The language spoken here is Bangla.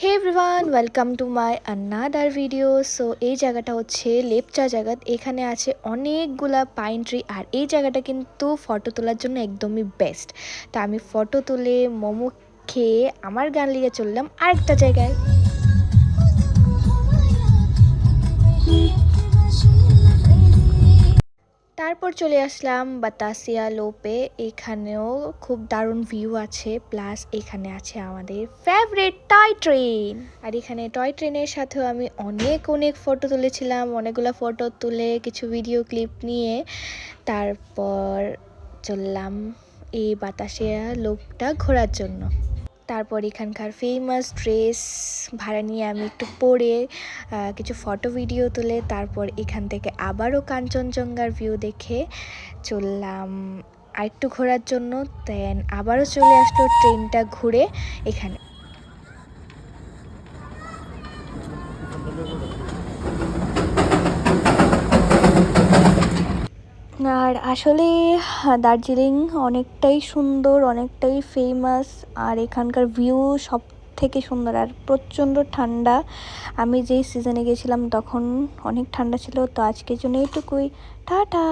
Hey everyone, welcome to my another video. So এই জায়গাটা হচ্ছে লেপচা জায়গা। এখানে আছে অনেকগুলা পাইন ট্রি, আর এই জায়গাটা কিন্তু ফটো তোলার জন্য একদমই বেস্ট। তা আমি ফটো তুলে মোমো খেয়ে আমার গান লিয়ে চললাম আরেকটা জায়গায়। তারপর চলে আসলাম বাতাসিয়া লোপে। এখানেও খুব দারুণ ভিউ আছে, প্লাস এখানে আছে আমাদের ফেভারিট টয় ট্রেন। আর এখানে টয় ট্রেনের সাথেও আমি অনেক ফটো তুলেছিলাম, অনেকগুলো ফটো তুলে কিছু ভিডিও ক্লিপ নিয়ে তারপর চললাম এই বাতাসিয়া লোপটা ঘোরার জন্য। তারপর এখানকার ফেমাস ড্রেস ভাড়া নিয়ে আমি একটু পরে কিছু ফটো ভিডিও তুলে তারপর এখান থেকে আবারও কাঞ্চনজঙ্ঘার ভিউ দেখে চললাম আরেকটু ঘোরার জন্য। দেন আবারও চলে আসলো ট্রেনটা ঘুরে এখানে। আর আসলে দার্জিলিং অনেকটাই সুন্দর, অনেকটাই ফেমাস, আর এখানকার ভিউ সব থেকে সুন্দর। আর প্রচণ্ড ঠান্ডা, আমি যেই সিজনে গেছিলাম তখন অনেক ঠান্ডা ছিল। তো আজকের জন্য এইটুকুই, টাটা।